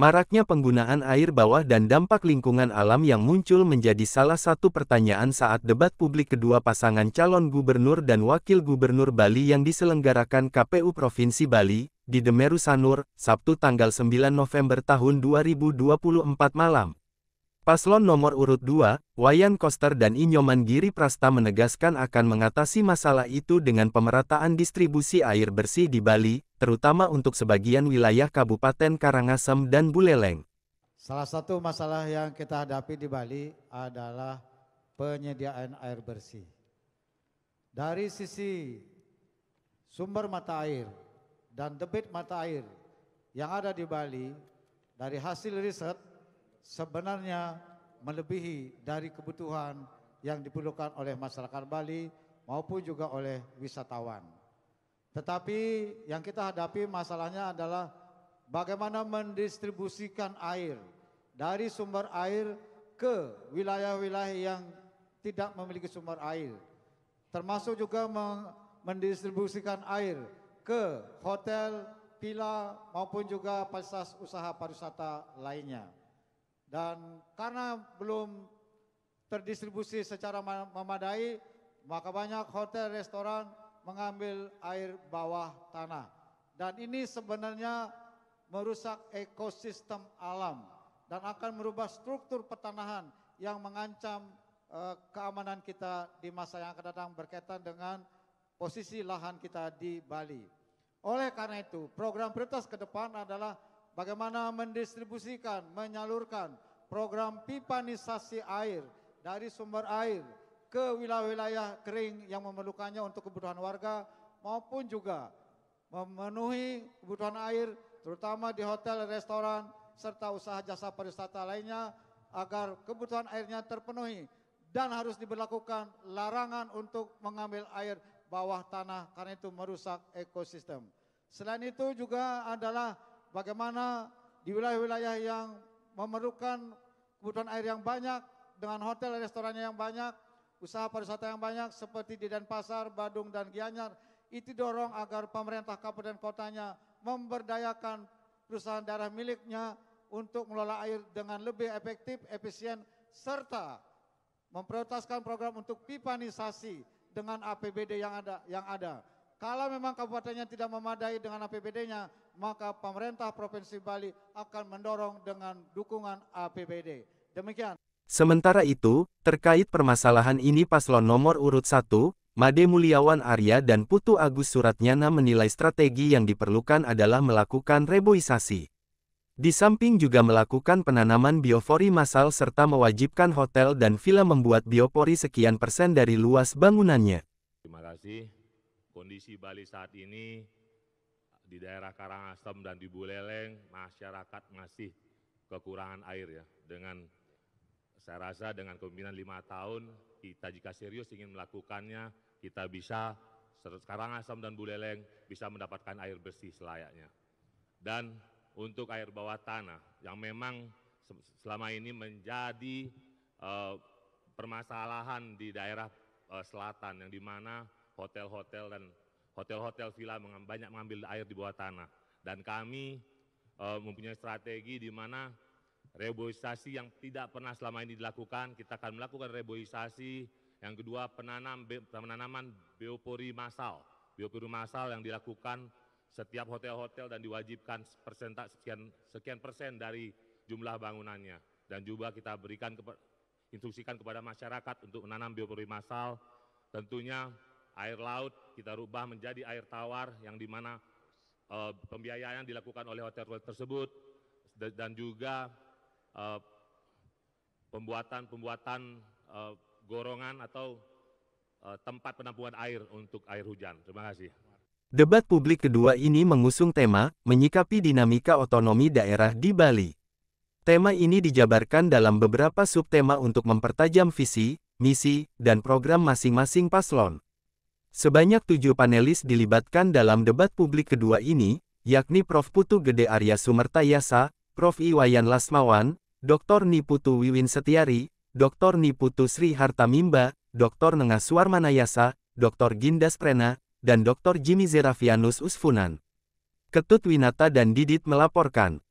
Maraknya penggunaan air bawah dan dampak lingkungan alam yang muncul menjadi salah satu pertanyaan saat debat publik kedua pasangan calon gubernur dan wakil gubernur Bali yang diselenggarakan KPU Provinsi Bali, di Demeru Sanur, Sabtu tanggal 9 November tahun 2024 malam. Paslon nomor urut 2, Wayan Koster dan Inyoman Giri Prasta menegaskan akan mengatasi masalah itu dengan pemerataan distribusi air bersih di Bali, terutama untuk sebagian wilayah Kabupaten Karangasem dan Buleleng. Salah satu masalah yang kita hadapi di Bali adalah penyediaan air bersih. Dari sisi sumber mata air dan debit mata air yang ada di Bali, dari hasil riset, sebenarnya melebihi dari kebutuhan yang diperlukan oleh masyarakat Bali maupun juga oleh wisatawan. Tetapi yang kita hadapi masalahnya adalah bagaimana mendistribusikan air dari sumber air ke wilayah-wilayah yang tidak memiliki sumber air. Termasuk juga mendistribusikan air ke hotel, villa maupun juga fasilitas usaha pariwisata lainnya. Dan karena belum terdistribusi secara memadai, maka banyak hotel, restoran mengambil air bawah tanah. Dan ini sebenarnya merusak ekosistem alam dan akan merubah struktur pertanahan yang mengancam keamanan kita di masa yang akan datang berkaitan dengan posisi lahan kita di Bali. Oleh karena itu, program prioritas ke depan adalah bagaimana mendistribusikan, menyalurkan program pipanisasi air dari sumber air ke wilayah-wilayah kering yang memerlukannya untuk kebutuhan warga maupun juga memenuhi kebutuhan air terutama di hotel, restoran, serta usaha jasa pariwisata lainnya agar kebutuhan airnya terpenuhi dan harus diberlakukan larangan untuk mengambil air bawah tanah karena itu merusak ekosistem. Selain itu juga adalah bagaimana di wilayah-wilayah yang memerlukan kebutuhan air yang banyak dengan hotel restorannya yang banyak, usaha pariwisata yang banyak seperti di Denpasar, Badung dan Gianyar, itu dorong agar pemerintah kabupaten kotanya memberdayakan perusahaan daerah miliknya untuk mengelola air dengan lebih efektif, efisien serta memprioritaskan program untuk pipanisasi dengan APBD yang ada. Kalau memang kabupatennya tidak memadai dengan APBD-nya, maka pemerintah Provinsi Bali akan mendorong dengan dukungan APBD. Demikian. Sementara itu, terkait permasalahan ini paslon nomor urut 1, Made Mulyawan Arya dan Putu Agus Suratnyana menilai strategi yang diperlukan adalah melakukan reboisasi. Di samping juga melakukan penanaman biopori massal serta mewajibkan hotel dan villa membuat biopori sekian persen dari luas bangunannya. Terima kasih. Kondisi Bali saat ini di daerah Karangasem dan di Buleleng masyarakat masih kekurangan air ya. Saya rasa dengan kepemimpinan 5 tahun kita jika serius ingin melakukannya kita bisa Karangasem dan Buleleng bisa mendapatkan air bersih selayaknya. Dan untuk air bawah tanah yang memang selama ini menjadi permasalahan di daerah selatan yang dimana hotel-hotel villa banyak mengambil air di bawah tanah dan kami mempunyai strategi di mana reboisasi yang tidak pernah selama ini dilakukan kita akan melakukan reboisasi. Yang kedua penanaman biopori massal yang dilakukan setiap hotel-hotel dan diwajibkan sekian persen dari jumlah bangunannya dan juga kita berikan instruksikan kepada masyarakat untuk menanam biopori massal. Tentunya air laut kita rubah menjadi air tawar yang dimana pembiayaan dilakukan oleh hotel tersebut dan juga pembuatan gorongan atau tempat penampungan air untuk air hujan. Terima kasih. Debat publik kedua ini mengusung tema, menyikapi dinamika otonomi daerah di Bali. Tema ini dijabarkan dalam beberapa subtema untuk mempertajam visi, misi, dan program masing-masing paslon. Sebanyak 7 panelis dilibatkan dalam debat publik kedua ini, yakni Prof. Putu Gede Arya Sumertayasa, Prof. Iwayan Lasmawan, Dr. Niputu Wiwin Setiari, Dr. Niputu Sri Hartamimba, Dr. Nengas Suarmanayasa, Dr. Gindas Prena, dan Dr. Jimmy Zerafianus Usfunan. Ketut Winata dan Didit melaporkan.